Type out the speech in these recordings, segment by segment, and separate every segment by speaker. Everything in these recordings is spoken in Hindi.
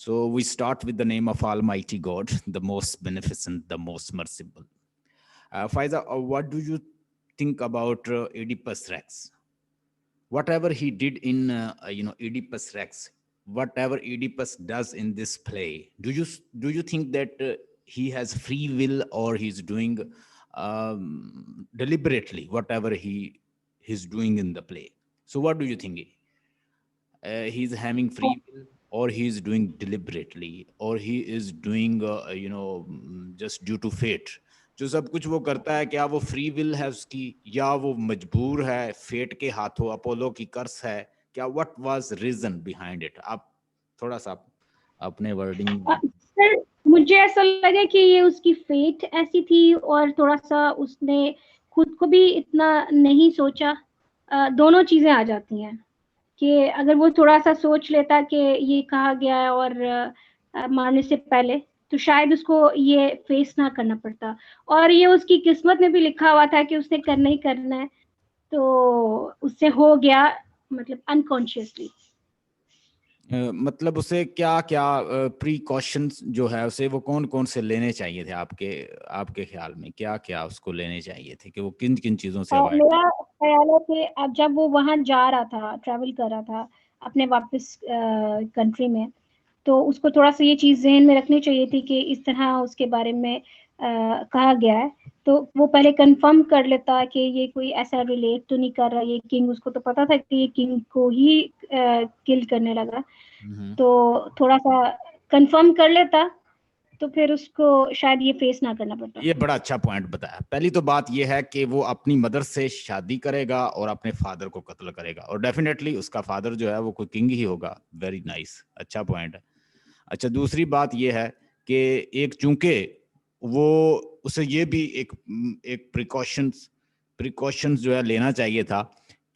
Speaker 1: So we start with the name of Almighty God, the most beneficent, the most merciful. Faiza, what do you think about Oedipus Rex? Whatever he did in Oedipus Rex, whatever Oedipus does in this play, do you think that he has free will, or he's doing deliberately whatever he's doing in the play? So what do you think? He's having free will, or he's doing deliberately, or he is doing just due to fate? जो सब कुछ वो करता है, क्या वो फ्री विल है उसकी, या वो मजबूर है फेट के हाथों, अपोलो की कर्स है क्या? What was reason behind it? आप थोड़ा सा अपने वर्डिंग।
Speaker 2: सर मुझे ऐसा लगा कि ये उसकी फेट ऐसी थी, और थोड़ा सा उसने खुद को भी इतना नहीं सोचा। दोनों चीजें आ जाती हैं कि अगर वो थोड़ा सा सोच लेता कि ये कहा गया है, और मारने से पहले, तो शायद उसको ये फेस ना करना पड़ता। और ये उसकी किस्मत में भी लिखा हुआ था कि उसने करना ही करना है, तो उससे हो गया, मतलब अनकॉन्शियसली।
Speaker 1: मतलब उसे क्या क्या प्रिकॉशंस जो है उसे वो कौन कौन से लेने चाहिए थे आपके आपके ख्याल में? क्या क्या उसको लेने चाहिए थे कि वो किन किन चीजों से अवॉइड?
Speaker 2: मेरा ख्याल है कि अब जब वो वहां जा रहा था, ट्रेवल कर रहा था अपने वापस कंट्री में, तो उसको थोड़ा सा ये चीज जहन में रखनी चाहिए थी कि इस तरह उसके बारे में कहा गया है। तो वो पहले कंफर्म कर लेता कि ये कोई ऐसा रिलेट तो नहीं कर रहा, ये किंग, उसको तो पता था कि ये किंग को ही किल करने लगा, तो थोड़ा सा कंफर्म कर लेता, तो फिर उसको शायद ये फेस ना करना पड़ता।
Speaker 1: ये बड़ा अच्छा पॉइंट बताया। पहली तो बात ये है कि वो अपनी मदर से शादी करेगा और अपने फादर को कत्ल करेगा, और डेफिनेटली उसका फादर जो है वो कोई किंग ही होगा। वेरी नाइस, अच्छा पॉइंट है। अच्छा, दूसरी बात ये है कि एक चूंकि वो उसे ये भी एक प्रिकॉशंस जो है लेना चाहिए था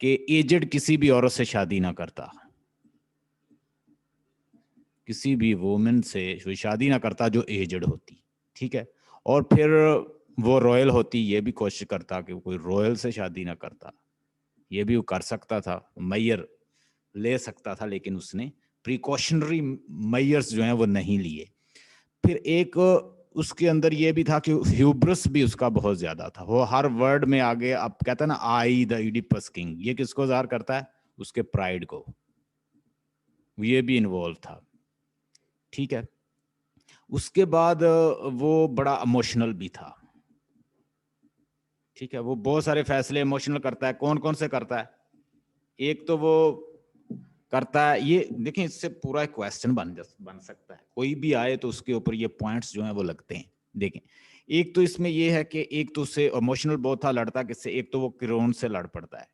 Speaker 1: कि एजेड किसी भी औरत से शादी ना करता, किसी भी वुमेन से शादी ना करता जो एजेड होती, ठीक है। और फिर वो रॉयल होती, ये भी कोशिश करता कि कोई रॉयल से शादी ना करता। ये भी वो कर सकता था, मैयर ले सकता था, लेकिन उसने प्रिकॉशनरी मैयर्स जो हैं वो नहीं लिए। फिर एक उसके अंदर ये भी था कि ह्यूब्रस भी उसका बहुत ज्यादा था। वो हर वर्ड में आगे, आप कहता है ना, आई द इडिपस किंग, ये किसको ज़ाहिर करता है? उसके प्राइड को। ये भी इन्वॉल्व था, ठीक है। उसके बाद वो बड़ा इमोशनल भी था, ठीक है। वो बहुत सारे फैसले इमोशनल करता है। कौन कौन से करता है? एक तो वो करता है, ये देखें, इससे पूरा एक क्वेश्चन बन सकता है, कोई भी आए तो उसके ऊपर ये पॉइंट्स जो हैं वो लगते हैं। देखें, एक तो इसमें ये है कि एक तो उससे इमोशनल बहुत था, लड़ता किससे? एक तो वो किरोन से लड़ पड़ता है,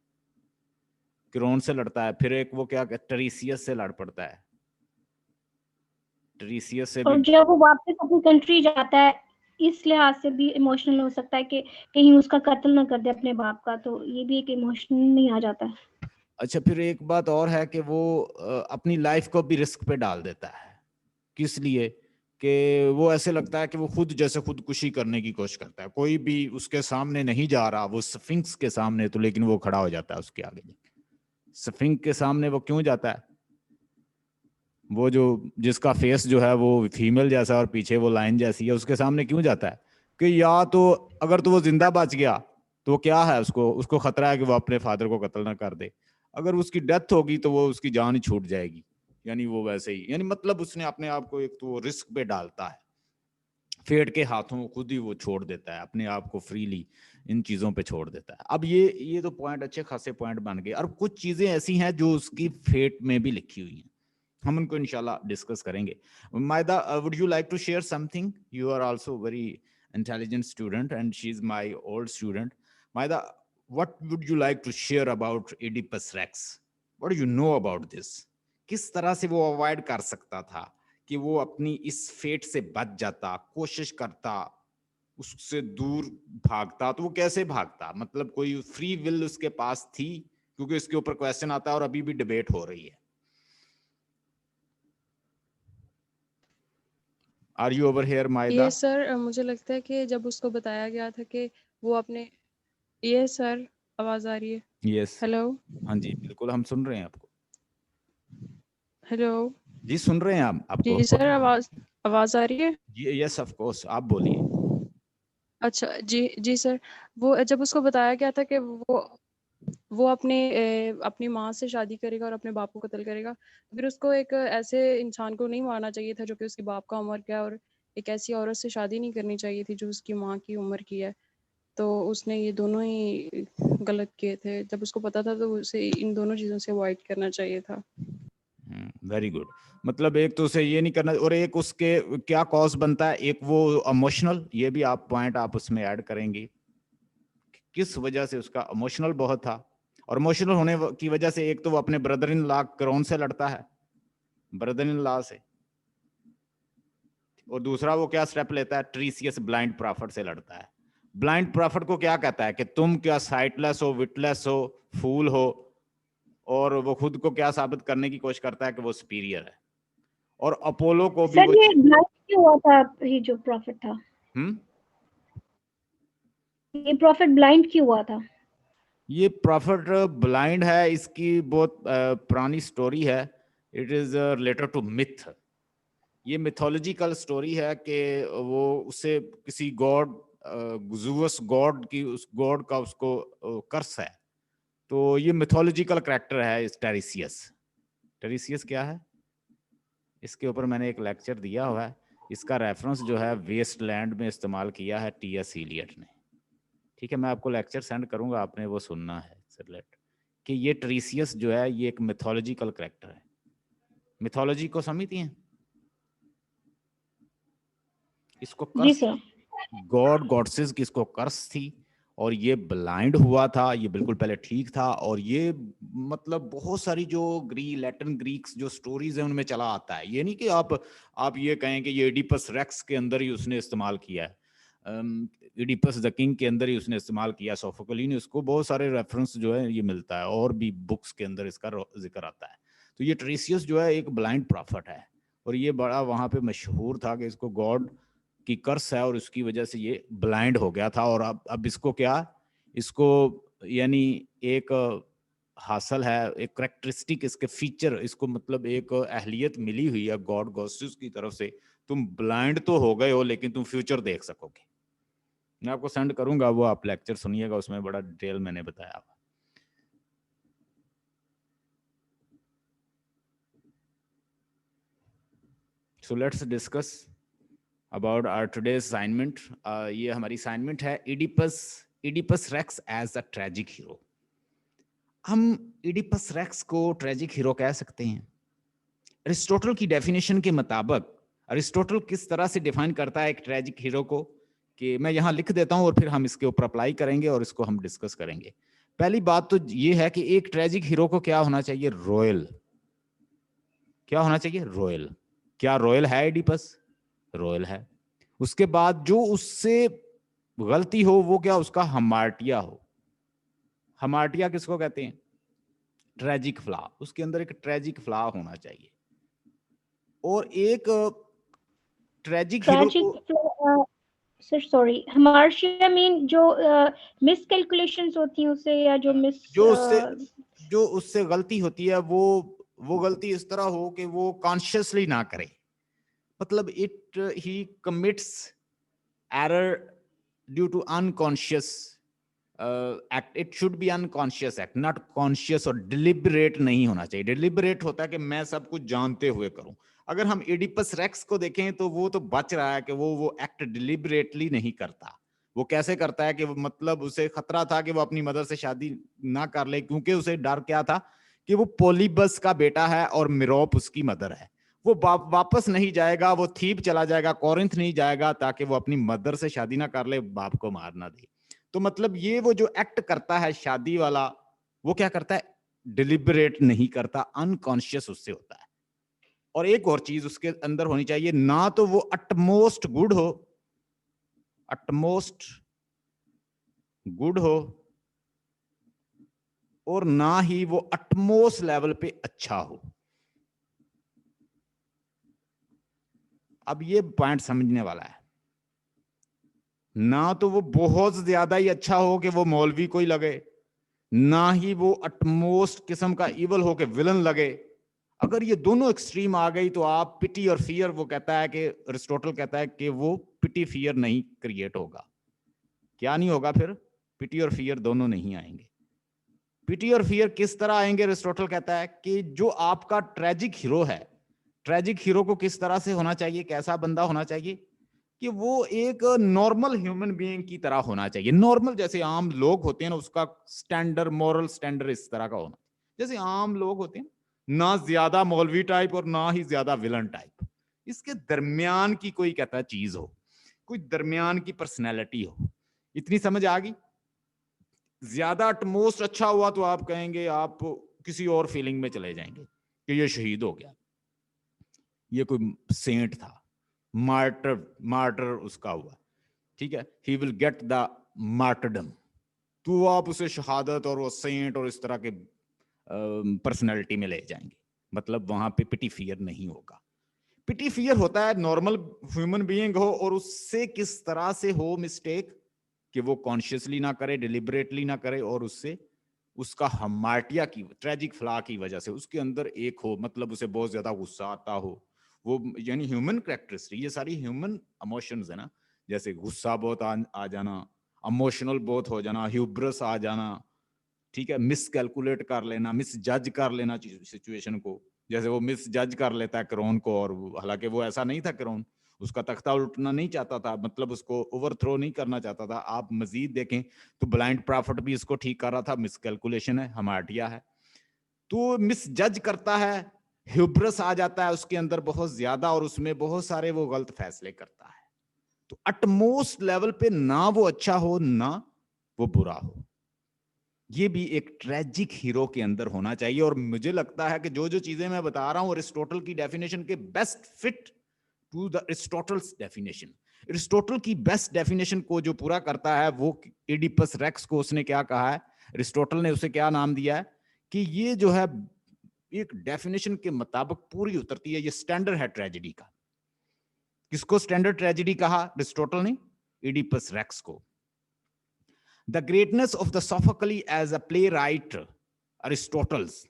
Speaker 1: किरोन से लड़ता है। फिर एक वो क्या ट्रीसियस से लड़ पड़ता है, ट्रीसियस से भी।
Speaker 2: और जब वो वापस अपनी कंट्री जाता है, इस लिहाज से भी इमोशनल हो सकता है कि कहीं उसका कत्ल ना कर दे अपने बाप का, तो ये भी एक इमोशनल नहीं आ जाता है।
Speaker 1: अच्छा, फिर एक बात और है कि वो अपनी लाइफ को भी रिस्क पे डाल देता है। किस लिए? कि वो ऐसे लगता है कि वो खुद जैसे खुदकुशी करने की कोशिश करता है। कोई भी उसके सामने नहीं जा रहा, वो स्फिंक्स के सामने, तो लेकिन वो खड़ा हो जाता है उसके आगे। स्फिंक्स के सामने वो क्यों जाता है? वो जो जिसका फेस जो है वो फीमेल जैसा और पीछे वो लाइन जैसी है, उसके सामने क्यों जाता है? कि या तो अगर तो वो जिंदा बच गया तो क्या है, उसको उसको खतरा है कि वो अपने फादर को कत्ल ना कर दे। अगर उसकी डेथ होगी तो वो उसकी जान ही छूट जाएगी। यानी वो वैसे ही, यानी मतलब उसने अपने आप को एक तो रिस्क पे डालता है, फेट के हाथों खुद ही वो छोड़ देता है अपने आप को, फ्रीली इन चीजों पे छोड़ देता है। अब ये तो पॉइंट, अच्छे खासे पॉइंट बन गए। और कुछ चीजें ऐसी हैं जो उसकी फेट में भी लिखी हुई हैं, हम उनको इंशाल्लाह डिस्कस करेंगे। Maida, would you like to share something? You are also very intelligent student and she is my old student. Maida, what would you like to share about Oedipus Rex? What do you know about this? किस तरह से वो अवॉइड कर सकता था कि वो अपनी इस फेट से बच जाता, कोशिश करता, उससे दूर भागता? तो वो कैसे भागता? मतलब कोई फ्री विल उसके पास थी? क्योंकि इसके ऊपर क्वेश्चन आता है और अभी भी डिबेट हो रही है। Are you over here Maida?
Speaker 3: ये सर मुझे लगता है कि जब उसको बताया गया था कि वो अपने, ये सर आवाज आ रही है?
Speaker 1: यस।
Speaker 3: हेलो
Speaker 1: हाँ जी, बिल्कुल हम सुन रहे हैं आपको।
Speaker 3: हेलो।
Speaker 1: जी सुन रहे हैं आप आपको?
Speaker 3: जी सर, आवाज आ रही है?
Speaker 1: यस ऑफ कोर्स, आप बोलिए।
Speaker 3: अच्छा जी जी सर, वो जब उसको बताया गया था कि वो अपनी माँ से शादी करेगा और अपने बाप को कत्ल करेगा, फिर उसको एक ऐसे इंसान को नहीं मारना चाहिए था जो कि उसके बाप का उम्र का है, और एक ऐसी औरत से शादी नहीं करनी चाहिए थी जो उसकी माँ की उम्र की है। तो उसने ये दोनों ही गलत किए थे। जब उसको पता था तो उसे इन दोनों चीज़ों से अवॉइड करना चाहिए था।
Speaker 1: Very good. मतलब एक तो उसे ये नहीं करना, और एक उसके क्या कॉज बनता है, एक वो इमोशनल, ये भी आप पॉइंट आप उसमें ऐड करेंगे, किस वजह से उसका इमोशनल बहुत था। और इमोशनल होने की वजह से एक तो वो अपने ब्रदर इन लॉ क्रोन से लड़ता है, ब्रदर इन लॉ से, और दूसरा वो क्या स्टेप लेता है, ट्रीसियस ब्लाइंड प्रॉफिट से लड़ता है। ब्लाइंड प्रॉफिट को क्या कहता है कि तुम क्या साइटलेस हो, विटलेस हो, फूल हो, और वो खुद को क्या साबित करने की कोशिश करता है कि वो सुपीरियर है। और अपोलो को भी
Speaker 2: सर
Speaker 1: वो
Speaker 2: ये ब्लाइंड क्यों हुआ था, ये जो प्रॉफिट था, ये प्रॉफिट ब्लाइंड क्यों हुआ था?
Speaker 1: ये प्रॉफिट ब्लाइंड है, इसकी बहुत पुरानी स्टोरी है। It is related to myth. ये मिथोलॉजिकल स्टोरी है कि वो उसे किसी गॉड, गुजुवस गॉड की, उस गॉड का उसको कर्स है। तो ये मिथोलॉजिकल कैरेक्टर है इस टेरिसियस। टेरिसियस क्या है, इसके ऊपर मैंने एक लेक्चर दिया हुआ है। इसका रेफरेंस जो है वेस्टलैंड में इस्तेमाल किया है टी.एस. इलियट ने। ठीक है, मैं आपको लेक्चर सेंड करूंगा, आपने वो सुनना है सरलेट, कि ये ट्रीसियस जो है ये एक मिथोलॉजिकल कैरेक्टर है। मिथोलॉजी को समझती हैं? इसको
Speaker 2: जी
Speaker 1: कर्स,
Speaker 2: सर।
Speaker 1: गॉड गॉडसेस की इसको कर्स थी, और ये ब्लाइंड हुआ था। ये बिल्कुल पहले ठीक था, और ये मतलब बहुत सारी जो लैटिन ग्रीक्स जो स्टोरीज हैं उनमें चला आता है। ये नहीं कि आप ये कहें कि ये एडिपस रेक्स के अंदर ही उसने इस्तेमाल किया है, एडिपस द किंग के अंदर ही उसने इस्तेमाल किया। सोफोक्ली ने उसको बहुत सारे रेफरेंस जो है ये मिलता है, और भी बुक्स के अंदर इसका जिक्र आता है। तो ये ट्रीसियस जो है एक ब्लाइंड प्रॉफिट है, और ये बड़ा वहां पे मशहूर था कि इसको गॉड की कर्स है और उसकी वजह से ये ब्लाइंड हो गया था। और अब इसको क्या, इसको यानी एक हासिल है, एक करेक्टरिस्टिक, इसके फीचर, इसको मतलब एक अहलियत मिली हुई है गॉड गॉसेस की तरफ से। तुम ब्लाइंड तो हो गए हो लेकिन तुम फ्यूचर देख सकोगे। मैं आपको सेंड करूंगा, वो आप लेक्चर सुनिएगा, उसमें बड़ा डिटेल मैंने बताया। So let's discuss about our today's assignment. ये हमारी असाइनमेंट है Oedipus Rex as a tragic hero. हम इडिपस रेक्स को ट्रेजिक हीरो कह सकते हैं। अरिस्टोटल की डेफिनेशन के मुताबिक, अरिस्टोटल किस तरह से डिफाइन करता है एक ट्रेजिक हीरो को, कि मैं यहां लिख देता हूं और फिर हम इसके ऊपर अप्लाई करेंगे और इसको हम डिस्कस करेंगे। पहली बात तो ये है कि एक ट्रेजिक हीरो को क्या होना चाहिए, रॉयल। क्या होना चाहिए, रॉयल। क्या रॉयल है इडिपस? रॉयल है। उसके बाद जो उससे गलती हो वो क्या, उसका हमार्टिया हो। हमार्टिया किसको कहते हैं, ट्रेजिक फ्लॉ। उसके अंदर एक ट्रेजिक फ्लॉ होना चाहिए। और एक ट्रेजिक हीरो को,
Speaker 2: सर सॉरी, हमार्शिया मीन जो मिस कैलकुलेशंस होती हैं उससे, या जो मिस
Speaker 1: जो उससे गलती होती है वो गलती इस तरह हो कि वो कॉन्शियसली ना करे। मतलब he commits error due to unconscious act. It should be unconscious act, not conscious. और डिलिबरेट नहीं होना चाहिए। डिलिबरेट होता है कि मैं सब कुछ जानते हुए करूं। अगर हम एडिपस रेक्स को देखें तो वो तो बच रहा है कि वो एक्ट डिलिबरेटली नहीं करता। वो कैसे करता है कि मतलब उसे खतरा था कि वो अपनी मदर से शादी ना कर ले, क्योंकि उसे डर क्या था कि वो पोलिबस का बेटा है और मिरोप उसकी मदर है। वो वापस नहीं जाएगा, वो थीब चला जाएगा, कोरिंथ नहीं जाएगा, ताकि वो अपनी मदर से शादी ना कर ले, बाप को मार ना दे। तो मतलब ये वो जो एक्ट करता है शादी वाला, वो क्या करता है, डिलिबरेट नहीं करता, अनकॉन्शियस उससे होता है। और एक और चीज उसके अंदर होनी चाहिए, ना तो वो अटमोस्ट गुड हो, अटमोस्ट गुड हो, और ना ही वो अटमोस्ट लेवल पे अच्छा हो। अब ये पॉइंट समझने वाला है। ना तो वो बहुत ज्यादा ही अच्छा हो कि वो मौलवी कोई लगे, ना ही वो अटमोस्ट किस्म का इवल हो के विलन लगे। अगर ये दोनों एक्सट्रीम आ गई तो आप पिटी और फियर, वो कहता है कि अरिस्टोटल कहता है कि वो पिटी फियर नहीं क्रिएट होगा। क्या नहीं होगा फिर? पिटी और फियर दोनों नहीं आएंगे। पिटी और फियर किस तरह आएंगे? अरिस्टोटल कहता है कि जो आपका ट्रेजिक हीरो है, ट्रेजिक हीरो को किस तरह से होना चाहिए, कैसा बंदा होना चाहिए कि वो एक नॉर्मल ह्यूमन बीइंग की तरह होना चाहिए। नॉर्मल जैसे आम लोग होते हैं ना, उसका स्टैंडर्ड, मॉरल स्टैंडर्ड इस तरह का होना, जैसे आम लोग होते हैं, ना ज्यादा मौलवी टाइप और ना ही ज्यादा विलन टाइप, इसके दरमियान की कोई कहता है चीज हो, कोई दरमियान की पर्सनैलिटी हो। इतनी समझ आ गई? ज्यादा अटमोस्ट अच्छा हुआ तो आप कहेंगे, आप किसी और फीलिंग में चले जाएंगे कि ये शहीद हो गया, ये कोई सेंट था, मार्टर, मार्टर उसका हुआ, ठीक है, he will get the martyrdom, तो आप उसे शहादत और वो सेंट और इस तरह के पर्सनैलिटी में ले जाएंगे। मतलब वहां पे पिटी फियर नहीं होगा। पिटी फियर होता है नॉर्मल ह्यूमन बीइंग हो और उससे किस तरह से हो मिस्टेक कि वो कॉन्शियसली ना करे, डिलिबरेटली ना करे, और उससे उसका हमार्टिया की ट्रेजिक फ्ला की वजह से उसके अंदर एक हो, मतलब उसे बहुत ज्यादा गुस्सा आता हो, वो यानी ह्यूमन कैरेक्टरिस्टिक, ये सारी ह्यूमन इमोशंस है ना, जैसे गुस्सा बहुत आ जाना, इमोशनल बहुत हो जाना, ह्यूब्रस आ जाना, ठीक है, मिस कैलकुलेट कर लेना, मिस जज कर लेना सिचुएशन को, जैसे वो मिस जज कर लेता है क्रोन को, और हालांकि वो ऐसा नहीं था, क्रोन उसका तख्ता उल्टना नहीं चाहता था, मतलब उसको ओवरथ्रो नहीं करना चाहता था। आप मजीद देखें तो ब्लाइंड प्रॉफिट भी इसको ठीक कर रहा था, मिस कैलकुलेशन है, हमार्टिया है, तो मिस जज करता है, ह्यूब्रस आ जाता है उसके अंदर बहुत ज्यादा, और उसमें बहुत सारे वो गलत फैसले करता है। तो अटमोस्ट लेवल पे ना वो अच्छा हो ना वो बुरा हो, ये भी एक ट्रेजिक हीरो के अंदर होना चाहिए। और मुझे लगता है कि जो जो चीजें मैं बता रहा हूं अरिस्टोटल की डेफिनेशन के best fit to the Aristotle's definition. Aristotle की बेस्ट डेफिनेशन को जो पूरा करता है वो इडिपस रेक्स को उसने क्या कहा है, अरिस्टोटल ने उसे क्या नाम दिया है कि ये जो है एक डेफिनेशन के मुताबिक पूरी उतरती है, ये स्टैंडर्ड है ट्रेजेडी का। किसको स्टैंडर्ड ट्रेजेडी कहा अरिस्टोटल ने? इडिपस रेक्स को। The greatness of the Sophocles as a playwright, Aristotle's,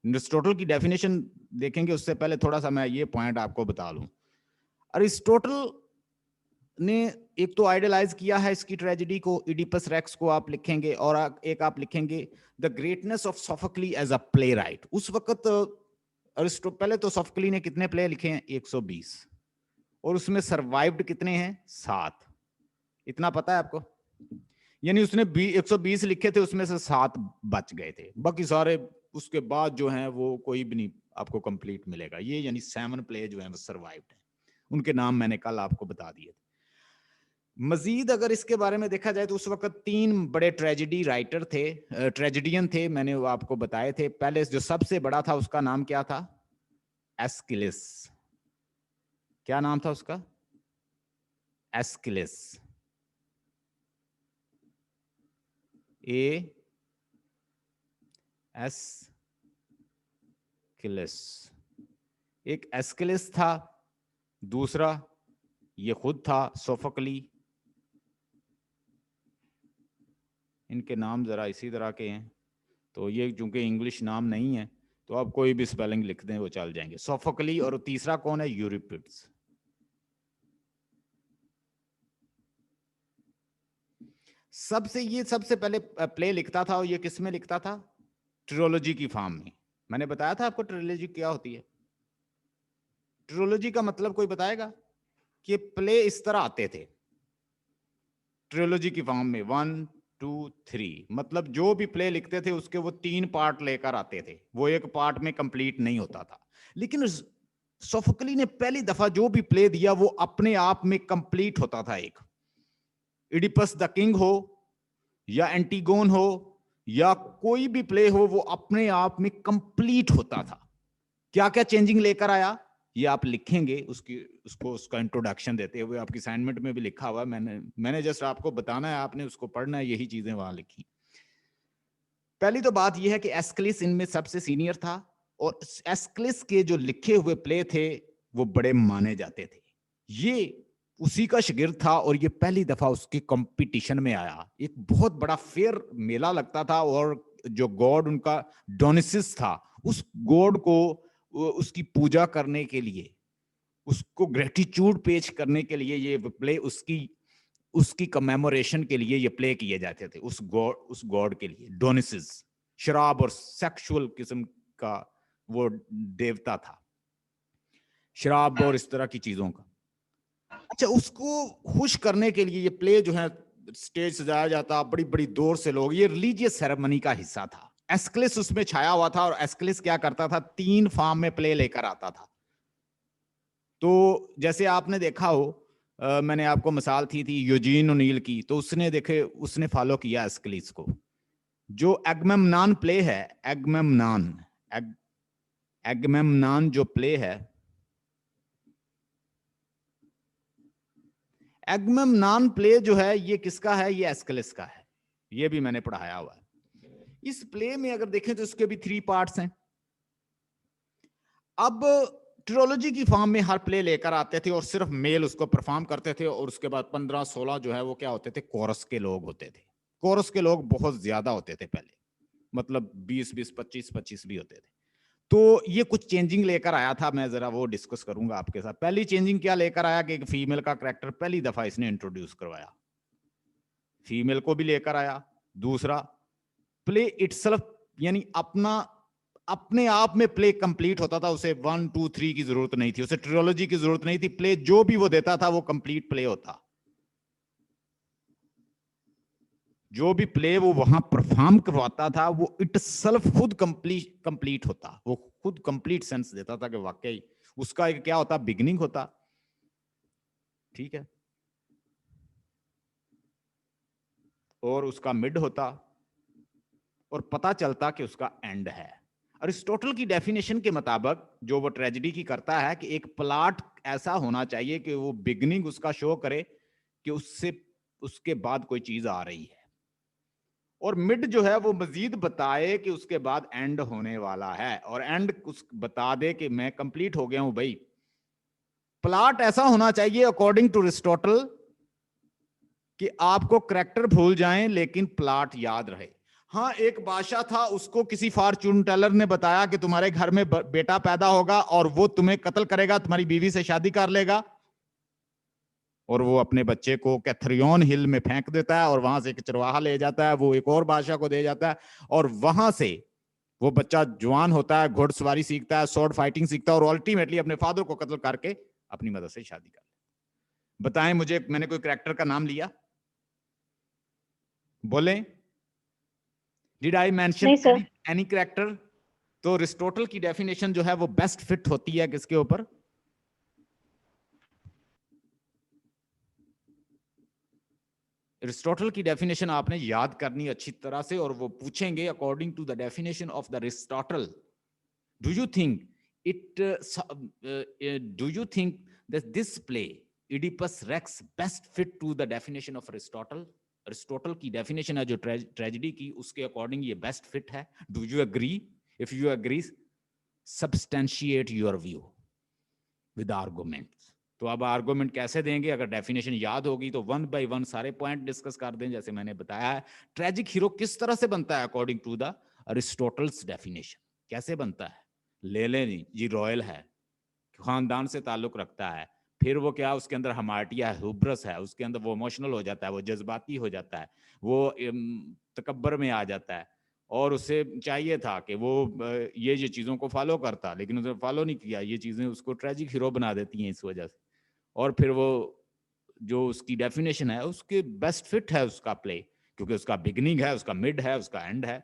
Speaker 1: Aristotle की डेफिनेशन देखेंगे उससे पहले थोड़ा सा मैं ये पॉइंट आपको बता लूं। अरिस्टोटल ने एक तो आइडियलाइज किया है इसकी ट्रेजेडी को, इडिपस रेक्स को आप लिखेंगे, और एक आप लिखेंगे the greatness of Sophocles as a playwright. उस वक्त पहले तो सोफोक्ली ने कितने प्ले लिखे हैं? 120, और उसमें सर्वाइव्ड कितने हैं? 7। इतना पता है आपको? यानी उसने 120 लिखे थे, उसमें से 7 बच गए थे, बाकी सारे उसके बाद जो हैं वो कोई भी नहीं आपको कंप्लीट मिलेगा। ये यानी 7 प्ले जो हैं वो सर्वाइव्ड हैं, उनके नाम मैंने कल आपको बता दिए थे। मजीद अगर इसके बारे में देखा जाए तो उस वक्त 3 बड़े ट्रेजेडी राइटर थे, ट्रेजेडियन थे, मैंने वो आपको बताए थे। पहले जो सबसे बड़ा था उसका नाम क्या था? एस्किलिस। क्या नाम था उसका? एस्किलिस, एस्किलिस। एक एस्किलिस था, दूसरा ये खुद था सोफोक्ली। इनके नाम जरा इसी तरह के हैं, तो ये चूंकि इंग्लिश नाम नहीं है तो आप कोई भी स्पेलिंग लिख दें वो चल जाएंगे, सोफोक्ली। और तीसरा कौन है? यूरिपिड्स। सबसे पहले प्ले लिखता था, और ये किस में लिखता था? ट्रिलोजी की फॉर्म में। मैंने बताया था आपको ट्रिलोजी क्या होती है। ट्रिलोजी का मतलब कोई बताएगा? कि प्ले इस तरह आते थे ट्रिलोजी की फॉर्म में, 1 2 3, मतलब जो भी प्ले लिखते थे उसके वो 3 पार्ट लेकर आते थे, वो एक पार्ट में कंप्लीट नहीं होता था। लेकिन सोफोक्ली ने पहली दफा जो भी प्ले दिया वो अपने आप में कंप्लीट होता था। एक इडिपस द किंग हो या एंटीगोन हो या कोई भी प्ले हो, वो अपने आप में कंप्लीट होता था। क्या क्या चेंजिंग लेकर आया ये आप लिखेंगे, उसका इंट्रोडक्शन देते हुए आपकी असाइनमेंट में भी लिखा हुआ। मैंने जस्ट आपको बताना है, आपने उसको पढ़ना है, यही चीजें वहां लिखी। पहली तो बात यह है कि एस्किलिस इनमें सबसे सीनियर था, और एस्किलिस के जो लिखे हुए प्ले थे वो बड़े माने जाते थे। ये उसी का शागिर्द था, और ये पहली दफा उसके कंपटीशन में आया। एक बहुत बड़ा फेयर मेला लगता था, और जो गॉड उनका डोनिसिस था, उस गॉड को उसकी पूजा करने के लिए, उसको ग्रेटिट्यूड पेश करने के लिए ये प्ले, उसकी कमेमोरेशन के लिए ये प्ले किए जाते थे उस गॉड के लिए। डोनिसिस शराब और सेक्सुअल किस्म का वो देवता था, शराब और इस तरह की चीजों का। अच्छा, उसको खुश करने के लिए ये प्ले जो है स्टेज सजाया जाता, बड़ी बड़ी दूर से लोग, ये रिलीजियस सेरेमनी का हिस्सा था। एस्किलस उसमें छाया हुआ था, और एस्किलस क्या करता था, 3 फॉर्म में प्ले लेकर आता था। तो जैसे आपने देखा हो, मैंने आपको मिसाल थी यूजीन ओनील की, तो उसने फॉलो किया एस्किलस को। जो एगमेम्नान प्ले है, एगमेम्नान जो प्ले है, एगमेम्नान प्ले जो है ये किसका है, ये एस्किलस का है। ये भी मैंने पढ़ाया हुआ है। इस प्ले में अगर देखें तो इसके भी 3 पार्ट्स हैं। अब ट्रियोलॉजी की फॉर्म में हर प्ले लेकर आते थे और सिर्फ मेल उसको परफॉर्म करते थे, और उसके बाद 15-16 जो है वो क्या होते थे, कोरस के लोग होते थे। कोरस के लोग बहुत ज्यादा होते थे पहले, मतलब 20-20, 25-25 भी होते थे। तो ये कुछ चेंजिंग लेकर आया था, मैं जरा वो डिस्कस करूंगा आपके साथ। पहली चेंजिंग क्या लेकर आया कि एक फीमेल का कैरेक्टर पहली दफा इसने इंट्रोड्यूस करवाया, फीमेल को भी लेकर आया। दूसरा, प्ले इटसेल्फ, यानी अपने आप में प्ले कंप्लीट होता था, उसे 1, 2, 3 की जरूरत नहीं थी, उसे ट्रियोलॉजी की जरूरत नहीं थी। प्ले जो भी वो देता था वो कंप्लीट प्ले होता। जो भी प्ले वो वहां परफॉर्म करवाता था वो इटसेल्फ खुद कंप्लीट होता, वो खुद कंप्लीट सेंस देता था कि वाकई उसका एक क्या होता, बिगिनिंग होता, ठीक है, और उसका मिड होता, और पता चलता कि उसका एंड है। अरिस्टोटल की डेफिनेशन के मुताबिक जो वो ट्रेजेडी की करता है कि एक प्लॉट ऐसा होना चाहिए कि वो बिगिनिंग उसका शो करे कि उसके बाद कोई चीज आ रही है, और मिड जो है वो मजीद बताए कि उसके बाद एंड होने वाला है, और एंड बता दे कि मैं कंप्लीट हो गया हूं भाई। प्लॉट ऐसा होना चाहिए अकॉर्डिंग टू अरिस्टोटल कि आपको करैक्टर भूल जाएं लेकिन प्लॉट याद रहे। हाँ, एक बादशाह था, उसको किसी फॉर्चून टेलर ने बताया कि तुम्हारे घर में बेटा पैदा होगा और वो तुम्हें कत्ल करेगा, तुम्हारी बीवी से शादी कर लेगा, और वो अपने बच्चे को कैथरियन हिल में फेंक देता है, और वहां से एक चरवाहा ले जाता है, वो एक और बादशाह को दे जाता है, और वहां से वो बच्चा जवान होता है, घुड़सवारी सीखता है, स्वॉर्ड फाइटिंग सीखता है, और अल्टीमेटली अपने फादर को कत्ल करके अपनी मदद से शादी कर ले। बताएं मुझे, मैंने कोई कैरेक्टर का नाम लिया? बोले, did I mention any character? तो अरिस्टोटल की डेफिनेशन जो है वो बेस्ट फिट होती है किसके ऊपर? अरिस्टोटल की डेफिनेशन आपने याद करनी अच्छी तरह से, और वो पूछेंगे according to the definition of the Aristotle, do you think that this play Oedipus Rex best fit to the definition of Aristotle? Aristotle की डेफिनेशन है जो ट्रेजेडी की, उसके अकॉर्डिंग ये बेस्ट फिट है। Do you agree? If you agree, substantiate your view with arguments. तो अब आर्गुमेंट कैसे देंगे? अगर डेफिनेशन याद होगी तो 1 by 1 सारे पॉइंट डिस्कस कर दें, जैसे मैंने बताया है। ट्रेजिक हीरो किस तरह से बनता है according to the Aristotle's definition? कैसे बनता है? ले लें जी, रॉयल है, खानदान से ताल्लुक रखता है, फिर वो क्या, उसके अंदर हमाटिया है, हुब्रस है, उसके अंदर वो इमोशनल हो जाता है, वो जज्बाती हो जाता है, वो तकब्बर में आ जाता है, और उसे चाहिए था कि वो ये चीज़ों को फॉलो करता, लेकिन उसने फॉलो नहीं किया। ये चीज़ें उसको ट्रेजिक हीरो बना देती हैं इस वजह से। और फिर वो जो उसकी डेफिनेशन है उसके बेस्ट फिट है उसका प्ले, क्योंकि उसका बिगिनिंग है, उसका मिड है, उसका एंड है।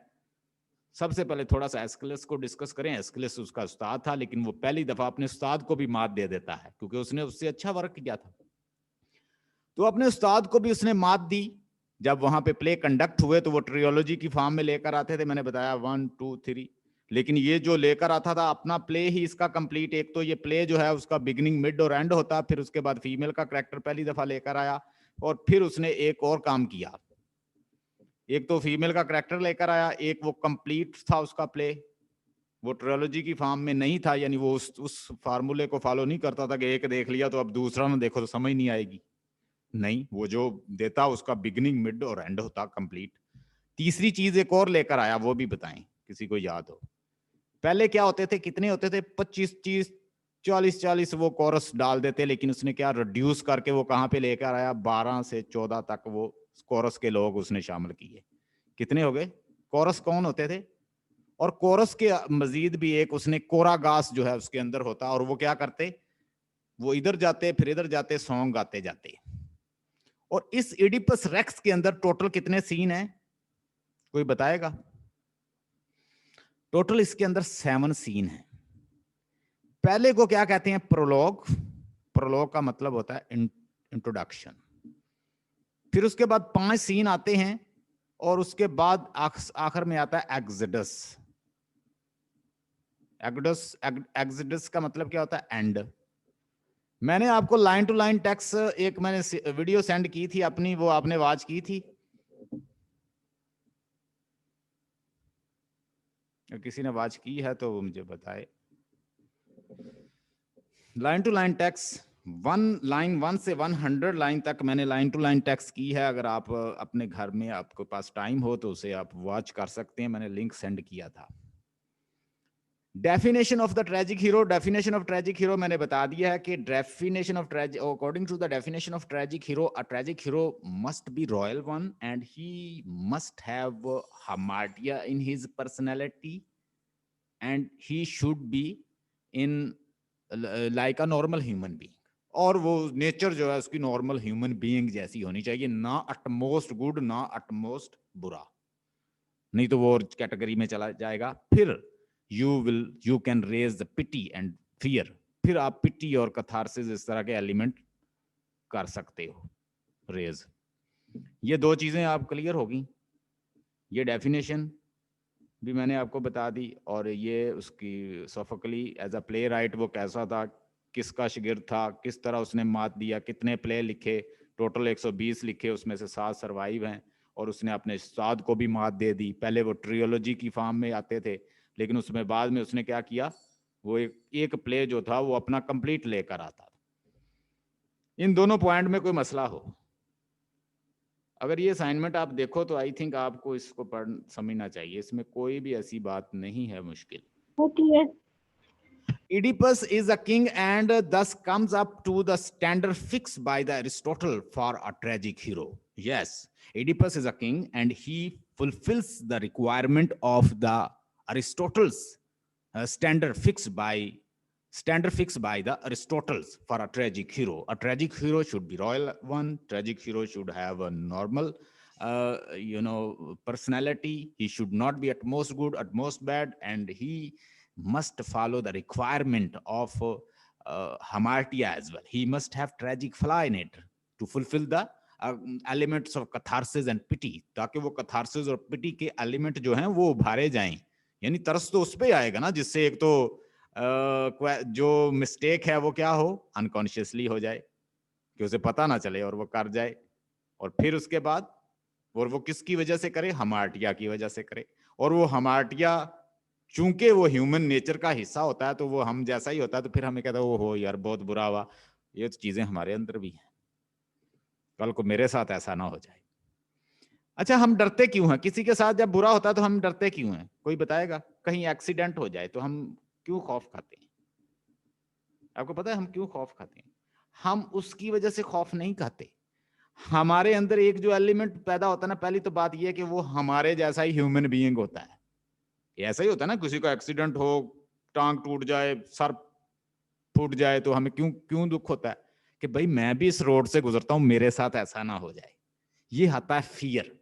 Speaker 1: सबसे पहले थोड़ा सा एस्किलस को डिस्कस करें। एस्किलस उसका उस्ताद था, लेकिन वो पहली दफा अपने उस्ताद को भी मात दे देता है, क्योंकि उसने उससे अच्छा वर्क किया था। तो अपने उस्ताद को भी उसने मात दी। जब वहां पे प्ले कंडक्ट हुए तो वो ट्रियोलॉजी की फॉर्म में लेकर आते थे, मैंने बताया 1, 2, 3, लेकिन ये जो लेकर आता था अपना प्ले ही इसका कंप्लीट। एक तो ये प्ले जो है उसका बिगिनिंग, मिड और एंड होता, फिर उसके बाद फीमेल का कैरेक्टर पहली दफा लेकर आया, और फिर उसने एक और काम किया। एक तो फीमेल का कैरेक्टर लेकर आया, एक वो कंप्लीट था उसका प्ले, वो ट्रियोलॉजी की फॉर्म में नहीं था, यानी वो उस फार्मूले को फॉलो नहीं करता था कि एक देख लिया तो अब दूसरा ना देखो तो समझ नहीं आएगी। नहीं, वो जो देता उसका बिगिनिंग, मिड और एंड होता कंप्लीट। तीसरी चीज एक और लेकर आया, वो भी बताएं किसी को याद हो। पहले क्या होते थे, कितने होते थे, 25 30 40 वो कोरस डाल देते, लेकिन उसने क्या रिड्यूस करके वो कहाँ पे लेकर आया, 12 से 14 तक वो कोरस के लोग उसने शामिल किए। कितने हो गए कोरस, कौन होते थे? और कोरस के मजीद भी एक उसने कोरागास जो है उसके अंदर होता, और वो क्या करते, वो इधर जाते फिर इधर जाते, सॉन्ग गाते जाते। और इस इडिपस रेक्स के अंदर टोटल कितने सीन हैं, कोई बताएगा? टोटल इसके अंदर 7 सीन हैं। पहले को क्या कहते हैं, प्रोलॉग। प्रोलॉग का मतलब होता है इंट्रोडक्शन। फिर उसके बाद 5 सीन आते हैं, और उसके बाद आखिर में आता है एग्जिडस। एग्जिडस का मतलब क्या होता है, एंड। मैंने आपको लाइन टू लाइन टेक्स्ट एक मैंने वीडियो सेंड की थी अपनी, वो आपने वॉच की थी? किसी ने वॉच की है तो वो मुझे बताए। लाइन टू लाइन टेक्स्ट 1 से 100 लाइन तक मैंने लाइन टू लाइन टेक्स्ट की है। अगर आप अपने घर में आपके पास टाइम हो तो उसे आप वॉच कर सकते हैं, मैंने लिंक सेंड किया था। Definition of the tragic hero, definition of tragic hero मैंने बता दिया है कि definition of tragic, according to the definition of tragic hero, a tragic hero must be royal one and he must have hamartia in his personality and he should be in like a normal human being. और वो नेचर जो है उसकी नॉर्मल ह्यूमन बीइंग जैसी होनी चाहिए, ना अटमोस्ट गुड ना अटमोस्ट बुरा, नहीं तो वो कैटेगरी में चला जाएगा। फिर you can raise the pity and fear, फिर आप पिटी और कैथारसिस इस तरह के एलिमेंट कर सकते हो रेज। ये 2 चीजें आप क्लियर होगी। ये डेफिनेशन भी मैंने आपको बता दी, और ये उसकी सोफोकली एज अ प्ले राइट वो कैसा था, किसका शिगिर्द था, किस तरह उसने मात दिया, कितने प्ले लिखे, टोटल 120 लिखे, उसमें से 7 सर्वाइव हैं, और उसने अपने उस्ताद को भी मात दे दी। पहले वो ट्रियोलॉजी की फॉर्म में आते थे, लेकिन उसमें बाद में उसने क्या किया, वो एक प्ले जो था वो अपना कंप्लीट लेकर आता था। इन दोनों पॉइंट में कोई मसला हो, अगर ये असाइनमेंट आप देखो तो आई थिंक आपको इसको पढ़ समझना चाहिए, इसमें कोई भी ऐसी बात नहीं है मुश्किल।
Speaker 2: Okay.
Speaker 1: Oedipus is a king and thus comes up to the standard fixed by the Aristotle for a tragic hero. Yes, Oedipus is a king and he fulfills the requirement of the Aristotle's standard fixed by the Aristotle's for a tragic hero. A tragic hero should be royal one. Tragic hero should have a normal personality. He should not be at most good, at most bad, and he must follow the requirement of hamartia as well. He must have tragic flaw in it to fulfill the elements of catharsis and pity, ताकि वो catharsis और pity के element जो हैं वो उभारे जाएं। यानी तरस तो उस पे आएगा ना जिससे एक तो जो मिस्टेक है वो क्या हो, अनकॉन्शियसली हो जाए, कि उसे पता ना चले और वो कर जाए, और फिर उसके बाद और वो किसकी वजह से करे, हामार्टिया की वजह से करे। और वो हामार्टिया चूंकि वो ह्यूमन नेचर का हिस्सा होता है तो वो हम जैसा ही होता है, तो फिर हमें कहता है वो हो यार बहुत बुरा हुआ। ये चीजें हमारे अंदर भी हैं, कल को मेरे साथ ऐसा ना हो जाए। अच्छा, हम डरते क्यों हैं? किसी के साथ जब बुरा होता है तो हम डरते क्यों हैं, कोई बताएगा? कहीं एक्सीडेंट हो जाए तो हम क्यों खौफ खाते हैं? आपको पता है हम क्यों खौफ खाते हैं? हम उसकी वजह से खौफ नहीं खाते। हमारे अंदर एक जो एलिमेंट पैदा होता है ना, पहली तो बात यह है कि वो हमारे जैसा ही ह्यूमन बीइंग होता है। ऐसा ही होता है ना, किसी का एक्सीडेंट हो, टांग टूट जाए, सर फूट जाए, तो हमें क्यों दुख होता है कि भाई मैं भी इस रोड से गुजरता हूं, मेरे साथ ऐसा ना हो जाए। ये आता है फियर।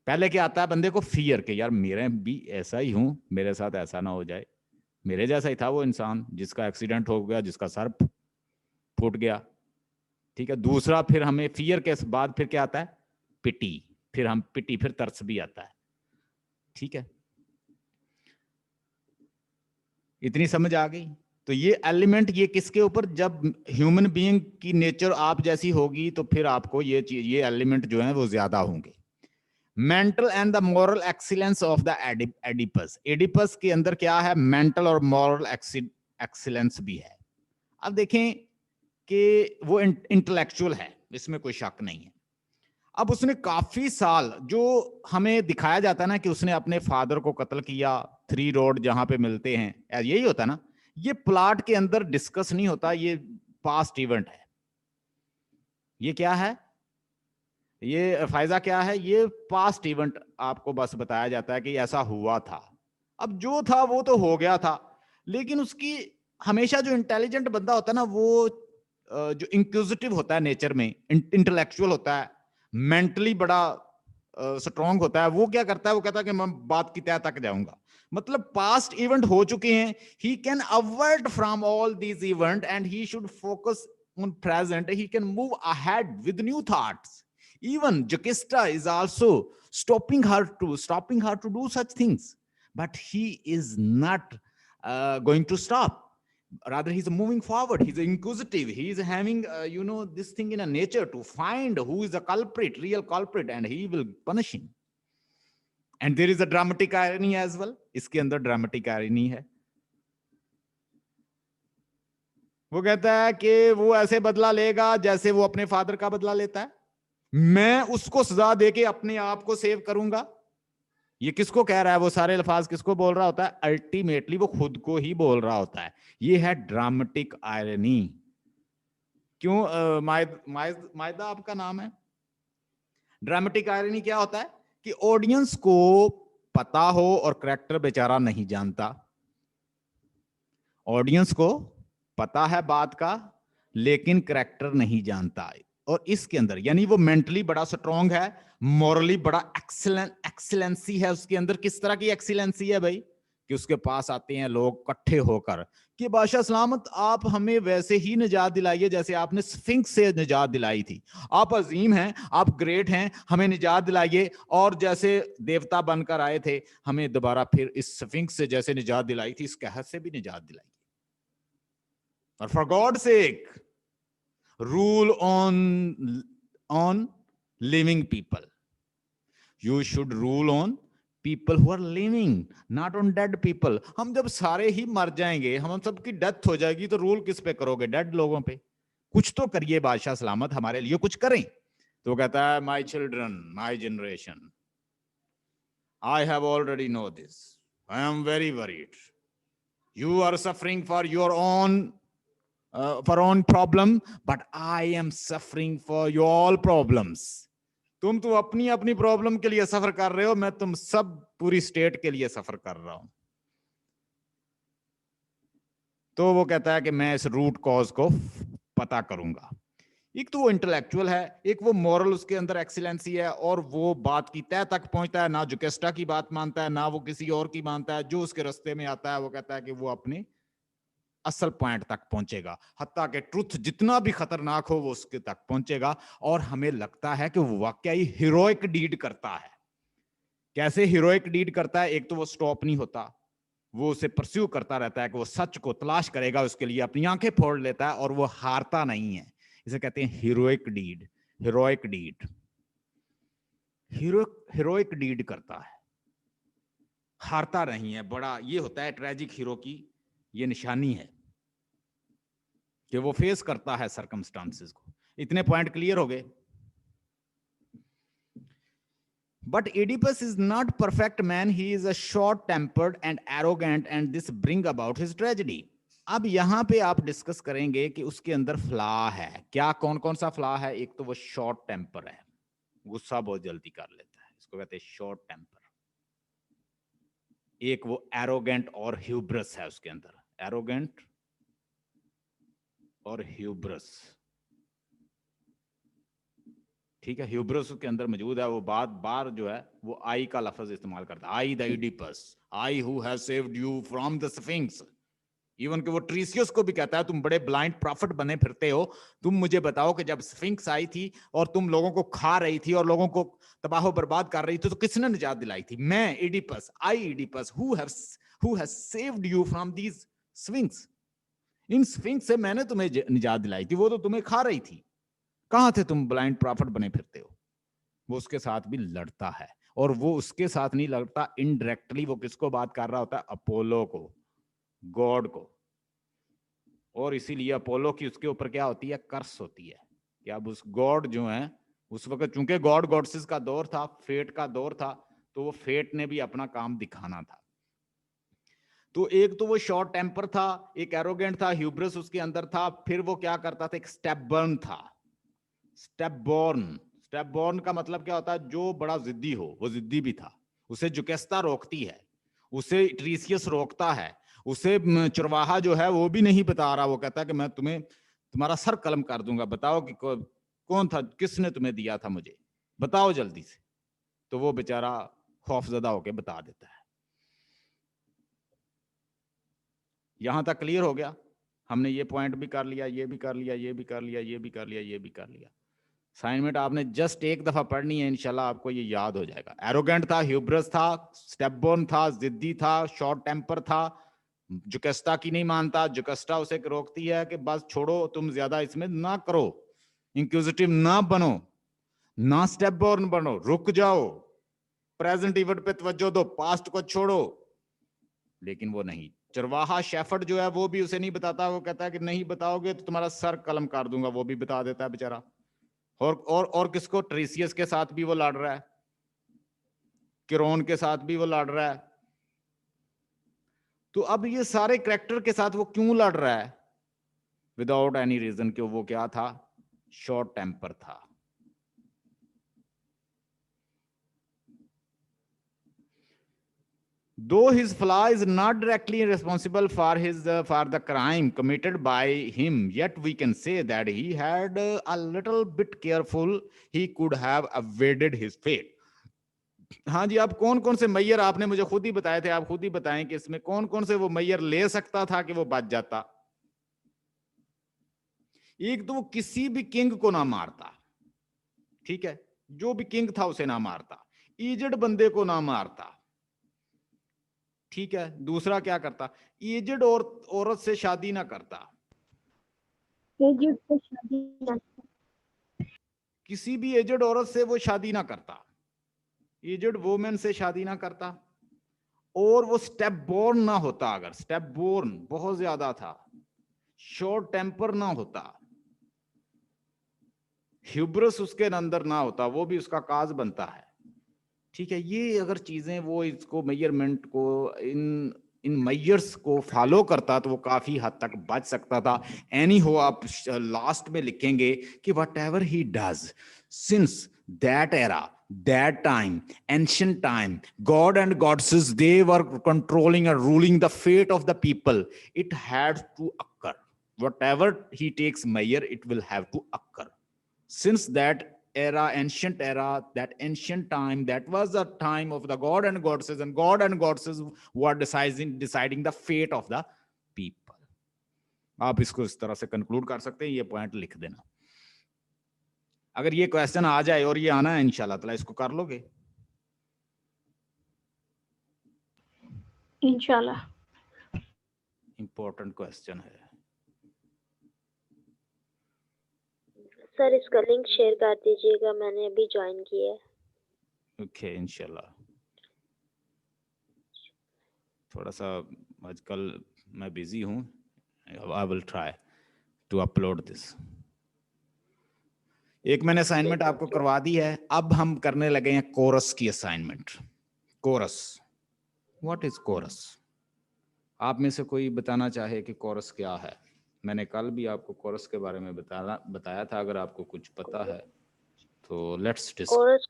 Speaker 1: पहले क्या आता है बंदे को, फियर के यार मेरे भी ऐसा ही हूं, मेरे साथ ऐसा ना हो जाए, मेरे जैसा ही था वो इंसान जिसका एक्सीडेंट हो गया, जिसका सर फूट गया। ठीक है, दूसरा फिर हमें फियर के बाद फिर क्या आता है, पिटी। फिर हम पिटी, फिर तरस भी आता है। ठीक है, इतनी समझ आ गई? तो ये एलिमेंट ये किसके ऊपर, जब ह्यूमन बीइंग की नेचर आप जैसी होगी तो फिर आपको ये एलिमेंट जो है वो ज्यादा होंगे। Mental and the moral excellence of the Oedipus. Oedipus के अंदर क्या है, मेंटल और मॉरल एक्सीलेंस भी है। अब देखें कि वो इंटेलेक्चुअल है, इसमें कोई शक नहीं है। अब उसने काफी साल, जो हमें दिखाया जाता है ना कि उसने अपने फादर को कत्ल किया, 3 रोड जहां पे मिलते हैं, यही होता है ना। ये प्लॉट के अंदर डिस्कस नहीं होता, ये पास्ट इवेंट है। ये क्या है, ये फायदा क्या है, ये पास्ट इवेंट आपको बस बताया जाता है कि ऐसा हुआ था। अब जो था वो तो हो गया था, लेकिन उसकी हमेशा जो इंटेलिजेंट बंदा होता है ना, वो जो इंक्विजिटिव होता है नेचर में, इंटेलेक्चुअल होता है, मेंटली बड़ा स्ट्रांग होता है, वो क्या करता है, वो कहता है कि मैं बात की तह तक जाऊंगा। मतलब पास्ट इवेंट हो चुके हैं, he can avert from all these event and he should focus on present, he can move ahead with new thoughts. Even Jocasta is also stopping her to do such things, but he is not going to stop. Rather, he's moving forward. He's inquisitive. He is having, this thing in a nature to find who is the culprit, real culprit, and he will punish him. And there is a dramatic irony as well. इसके अंदर dramatic irony है। वो कहता है कि वो ऐसे बदला लेगा जैसे वो अपने फादर का बदला लेता है। मैं उसको सजा देके अपने आप को सेव करूंगा। ये किसको कह रहा है, वो सारे अल्फाज किसको बोल रहा होता है, अल्टीमेटली वो खुद को ही बोल रहा होता है। ये है ड्रामेटिक आयरनी। क्यों मायदा आपका नाम है? ड्रामेटिक आयरनी क्या होता है कि ऑडियंस को पता हो और करेक्टर बेचारा नहीं जानता। ऑडियंस को पता है बात का, लेकिन करेक्टर नहीं जानता। और इसके अंदर यानी वो मेंटली बड़ा स्ट्रांग है, मॉरली बड़ा एक्सीलेंसी है उसके अंदर। किस तरह की एक्सीलेंसी है भाई, कि उसके पास आते हैं लोग इकट्ठे होकर कि बादशाह सलामत, आप हमें वैसे ही निजात दिलाइए जैसे आपने स्फिंक्स से निजात दिलाई थी। आप अजीम हैं, आप ग्रेट हैं, हमें निजात दिलाइए। और जैसे देवता बनकर आए थे, हमें दोबारा फिर इस स्फिंक्स से जैसे निजात दिलाई थी, इस कहत से भी निजात दिलाइए। और for God sake, rule on living people. You should rule on people who are living, not on dead people. हम जब सारे ही मर जाएंगे, हम सबकी डेथ हो जाएगी, तो रूल किस पे करोगे? डेड लोगों पे। कुछ तो करिए बादशाह सलामत, हमारे लिए कुछ करें। तो कहता है, my children, my generation, I have already know this. I am very worried. You are suffering for your own problem, but I am suffering for your all problems. तुम तो अपनी अपनी प्रॉब्लम के लिए सफर कर रहे हो, मैं तुम सब पूरी स्टेट के लिए सफर कर रहा हूं। तो वो कहता है कि मैं इस रूट कॉज को पता करूंगा। एक तो वो इंटेलेक्चुअल है, एक वो मॉरल उसके अंदर एक्सीलेंसी है, और वो बात की तह तक पहुंचता है। ना जुकेस्टा की बात मानता है, ना वो किसी और की मानता है। जो उसके रास्ते में आता है वो कहता है कि वो अपने असल पॉइंट तक पहुंचेगा, हत्ता के ट्रुथ जितना भी खतरनाक हो वो उसके तक पहुंचेगा। और हमें लगता है कि वो वाकई हीरोइक डीड करता है। कैसे हीरोइक डीड करता है? एक तो वो स्टॉप नहीं होता, वो उसे परस्यू करता रहता है कि वो सच को तलाश करेगा, उसके लिए अपनी आंखें फोड़ लेता है, और वो हारता नहीं है। इसे कहते हैं heroic deed. Heroic deed, heroic deed करता है, हारता नहीं है। बड़ा ये होता है ट्रेजिक हीरो की ये निशानी है कि वो फेस करता है सर्कमस्टांसेस को। इतने पॉइंट क्लियर हो गए। But Oedipus is not perfect man, he is a short tempered and arrogant and this bring about his tragedy. अब यहां पे आप डिस्कस करेंगे कि उसके अंदर फ्लॉ है क्या, कौन कौन सा फ्लॉ है। एक तो वो शॉर्ट टेम्पर है, गुस्सा बहुत जल्दी कर लेता है, इसको कहते हैं शॉर्ट टेम्पर। एक वो एरोगेंट और ह्यूब्रस है उसके अंदर, एरोगेंट और ह्यूब्रस। ठीक है, ह्यूब्रस उसके अंदर मौजूद है। वो बार जो है वो आई का लफ्ज इस्तेमाल करता है, I the Oedipus, I who has saved you from the sphinx. Even कि वो ट्रीसियस को भी कहता है, तुम बड़े ब्लाइंड प्रॉफिट बने फिरते हो, तुम मुझे बताओ कि जब स्फिंक्स आई थी और तुम लोगों को खा रही थी और लोगों को तबाह बर्बाद कर रही थी, तो किसने निजात दिलाई थी? मैं, Oedipus, I Oedipus, who has saved you from these sphinx. In sphinx से मैंने तुम्हें निजात दिलाई थी, वो तो तुम्हें खा रही थी। कहां थे तुम ब्लाइंड प्रॉफिट बने फिरते हो? वो उसके साथ भी लड़ता है, और वो उसके साथ नहीं लड़ता, इनडायरेक्टली वो किसको बात कर रहा होता है? अपोलो को, गॉड को। और इसीलिए अपोलो की उसके ऊपर क्या होती है? कर्स होती है कि अब उस गॉड जो है, उस वक्त चूंकि गॉड गॉडसेस का दौर था, फेट का दौर था, तो वो फेट ने भी अपना काम दिखाना था। तो एक तो वो शॉर्ट टेम्पर था, एक एरोगेंट था, ह्यूब्रिस उसके अंदर था, फिर वो क्या करता था, एक स्टेपबॉर्न था। स्टेपबॉर्न का मतलब क्या होता है, जो बड़ा जिद्दी हो, वो जिद्दी भी था। उसे जुकेस्ता रोकती है, उसे ट्रीसियस रोकता है, उसे चरवाहा जो है वो भी नहीं बता रहा, वो कहता है कि मैं तुम्हारा सर कलम कर दूंगा, बताओ कि कौन था, किसने तुम्हें दिया था, मुझे बताओ जल्दी से। तो वो बेचारा खौफजदा होके बता देता है। यहां तक क्लियर हो गया? हमने ये पॉइंट भी कर लिया, ये भी कर लिया, ये भी कर लिया, ये भी कर लिया, ये भी कर लिया। असाइनमेंट आपने जस्ट एक दफा पढ़नी है, इंशाल्लाह आपको ये याद हो जाएगा। एरोगेंट था, ह्यूब्रिस था, स्टेपबॉर्न था, जिद्दी था, शॉर्ट टेम्पर था, जुकेस्टा की नहीं मानता, जुकेस्टा उसे रोकती है कि बस छोड़ो, तुम ज्यादा इसमें ना करो, इंक्विजिटिव ना बनो, ना स्टेपबॉर्न बनो, रुक जाओ, प्रेजेंट इवेंट पे तवज्जो दो, पास्ट को छोड़ो। लेकिन वो नहीं, चरवाहा शेफर्ड जो है वो भी उसे नहीं बताता, वो कहता है कि नहीं बताओगे तो तुम्हारा सर कलम कर दूंगा, वो भी बता देता है बेचारा। और किसको, ट्रीसियस के साथ भी वो लड़ रहा है, किरोन के साथ भी वो लड़ रहा है। तो अब ये सारे कैरेक्टर के साथ वो क्यों लड़ रहा है? विदाउट एनी रीजन, कि वो क्या था, शॉर्ट टेम्पर था। Though his flaw is not directly responsible for the crime committed by him, yet we can say that he had a little bit careful, he could have avoided his fate. हाँ जी, आप कौन कौन से मैयर, आपने मुझे खुद ही बताए थे, आप खुद ही बताएं कि इसमें कौन कौन से वो मैयर ले सकता था कि वो बच जाता। एक तो वो किसी भी किंग को ना मारता, ठीक है, जो भी किंग था उसे ना मारता, एजेड बंदे को ना मारता, ठीक है। दूसरा क्या करता, एजेड और औरत से शादी ना करता,
Speaker 2: एजेड से शादी ना,
Speaker 1: किसी भी एजेड औरत से वो शादी ना करता, एजेड वुमेन से शादी ना करता, और वो स्टेप बोर्न ना होता, अगर स्टेप बोर्न बहुत ज्यादा था, शॉर्ट टेम्पर ना होता, ह्यूब्रिस उसके अंदर ना होता, वो भी उसका काज बनता है, ठीक है। ये अगर चीजें वो इसको मेजरमेंट को इन मेजर्स को फॉलो करता तो वो काफी हद तक बच सकता था। एनी हो, आप लास्ट में लिखेंगे कि what ever he does since that era, that time, ancient time, God and goddesses, they were controlling and ruling the fate of the people. It had to occur. Whatever he takes measure, it will have to occur. Since that era, ancient era, that ancient time, that was the time of the God and goddesses, and God and goddesses were deciding the fate of the people. आप इसको इस तरह से कंक्लूड कर सकते हैं, ये पॉइंट लिख देना। अगर ये क्वेश्चन आ जाए, और ये आना है इंशाल्लाह ताला, इसको कर लोगे
Speaker 2: इंशाल्लाह।
Speaker 1: इंपॉर्टेंट क्वेश्चन है।
Speaker 4: सर इसका लिंक शेयर कर दीजिएगा, मैंने अभी ज्वाइन किया है।
Speaker 1: ओके, इंशाल्लाह। थोड़ा सा आजकल मैं बिजी हूँ, I will try to upload this. एक मैंने असाइनमेंट आपको करवा दी है, अब हम करने लगे हैं कोरस की assignment. Chorus, what is chorus? आप में से कोई बताना चाहे कि कोरस क्या है? मैंने कल भी आपको कोरस के बारे में बताया था, अगर आपको कुछ पता है तो लेट्स डिस्कस।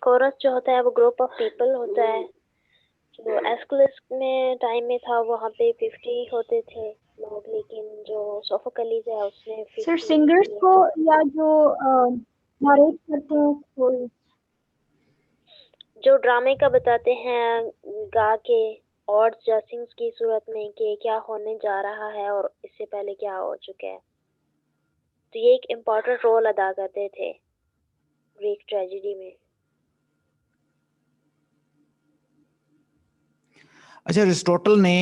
Speaker 4: कोरस जो होता है वो ग्रुप ऑफ पीपल होता है, जो एस्कुलस में टाइम में था वहाँ पे 50 होते थे लोग, लेकिन जो सोफोक्लिस है उसमें
Speaker 2: सर सिंगर्स को या जो नरेट करते हैं, कोई
Speaker 4: जो ड्रामे का बताते हैं गा के और जसिंग्स की सूरत में कि क्या होने जा रहा है और इससे पहले क्या हो चुका है, तो ये एक इम्पोर्टेंट रोल अदा करते थे ग्रीक ट्रेजेडी में।
Speaker 1: अच्छा, अरिस्टोटल ने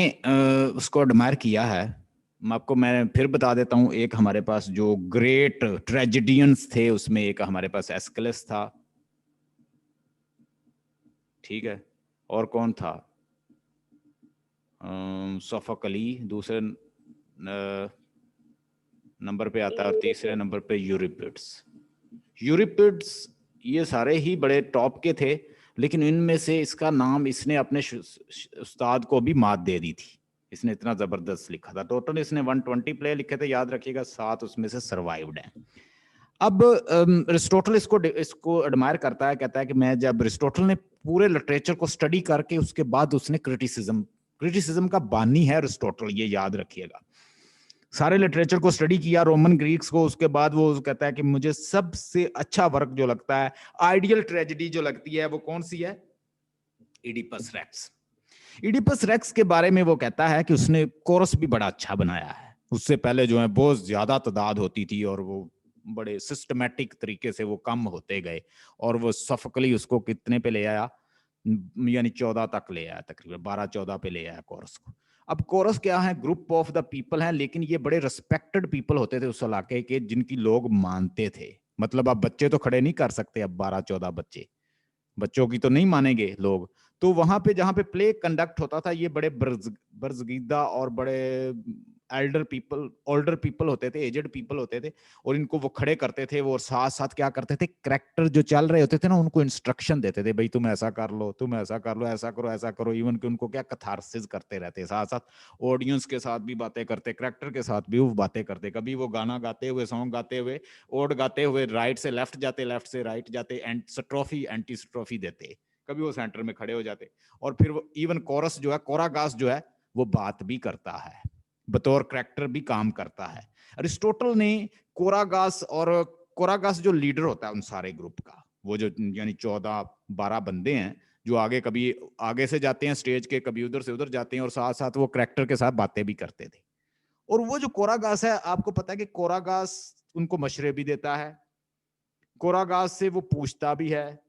Speaker 1: उसको एडमायर किया है। मैं फिर बता देता हूँ, एक हमारे पास जो ग्रेट ट्रेजेडियंस थे उसमें एक हमारे पास एस्किलस था, ठीक है, और कौन था, सोफोक्ली दूसरे नंबर पे आता है, और तीसरे नंबर पे यूरिपिड्स। ये सारे ही बड़े टॉप के थे, लेकिन इनमें से इसका नाम इसने अपने उस्ताद को भी मात दे दी थी, इसने इतना जबरदस्त लिखा था। टोटल इसने 120 प्ले लिखे थे, याद रखिएगा, 7 उसमें से सर्वाइव्ड हैं। अब अरिस्टोटल इसको एडमायर करता है, कहता है कि मैं जब अरिस्टोटल ने पूरे लिटरेचर को स्टडी करके उसके बाद उसने क्रिटिसिज्म का बानी है अरिस्टोटल, ये याद रखिएगा। सारे लिटरेचर को स्टडी किया, रोमन ग्रीक्स को, उसके बाद वो कहता है कि मुझे सबसे अच्छा वर्क जो लगता है, आइडियल ट्रेजेडी जो लगती है, वो कौन सी है? Oedipus racks. इडिपस रेक्स के बारे में वो कहता है कि उसने कोरस भी बड़ा अच्छा बनाया है। उससे पहले जो है बहुत ज्यादा तादाद होती थी और वो बड़े सिस्टमेटिक तरीके से वो कम होते गए, और वो सफकली उसको कितने पे ले आया, यानी 14 तक ले आया, तकरीबन 12-14 पे ले आया कोरस को। अब कोरस क्या है? ग्रुप ऑफ द पीपल है, लेकिन ये बड़े रिस्पेक्टेड पीपल होते थे उस इलाके के, जिनकी लोग मानते थे। मतलब अब बच्चे तो खड़े नहीं कर सकते, अब 12-14 बच्चों की तो नहीं मानेंगे लोग। तो वहां पे जहां पे प्ले कंडक्ट होता था, ये बड़े बर्जगीदा और बड़े ओल्डर पीपल होते थे, एजेड पीपल होते थे, और इनको वो खड़े करते थे। वो साथ साथ क्या करते थे, कैरेक्टर जो चल रहे होते थे ना, उनको इंस्ट्रक्शन देते थे, भाई तुम ऐसा कर लो, तुम ऐसा कर लो, ऐसा करो, ऐसा करो। इवन कि उनको क्या कथारसिस करते रहते, साथ साथ ऑडियंस के साथ भी बातें करते, कैरेक्टर के साथ भी वो बातें करते। कभी वो गाना गाते हुए, सॉन्ग गाते हुए, ओड गाते हुए राइट से लेफ्ट जाते, लेफ्ट से राइट जाते, एंड स्ट्रोफी एंटी स्ट्रोफी देते। कभी वो सेंटर में खड़े हो जाते, और फिर वो इवन कोरस जो है, कोरागास जो है, वो बात भी करता है, बतौर कैरेक्टर भी काम करता है। अरिस्टोटल ने कोरागास जो लीडर होता है उन सारे ग्रुप का, वो जो यानी 14-12 बंदे हैं जो आगे, कभी आगे से जाते हैं स्टेज के, कभी उधर से उधर जाते हैं, और साथ साथ वो कैरेक्टर के साथ बातें भी करते थे। और वो जो कोरागास है, आपको पता है कि कोरागास उनको मशवरे भी देता है, कोरागास से वो पूछता भी है,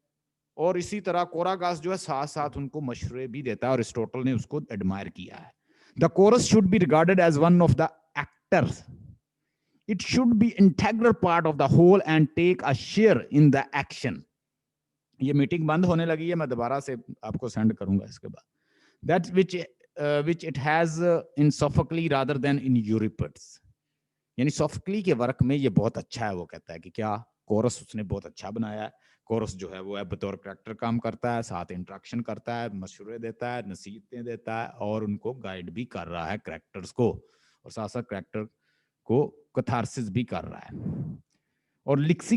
Speaker 1: और इसी तरह कोरागास जो है साथ साथ उनको मशवरे भी देता है, और अरिस्टोटल ने उसको एडमायर किया है। The chorus should be regarded as one of the actors, it should be integral part of the whole and take a share in the action. ये मीटिंग बंद होने लगी है, मैं दोबारा से आपको सेंड करूंगा इसके बाद। That which it has in Sophocles rather than in Euripides, यानी सोफोक्ली के वर्क में ये बहुत अच्छा है। वो कहता है कि क्या कोरस उसने बहुत अच्छा बनाया है। कोरस जो है वो है बतौर कैरेक्टर काम करता है, साथ इंटरेक्शन करता है, मशवरे देता है, नसीहतें देता है, और उनको गाइड भी कर रहा है कैरेक्टर्स को, और साथ साथ कैरेक्टर को कथारसिस भी कर रहा है। और लिक्सिक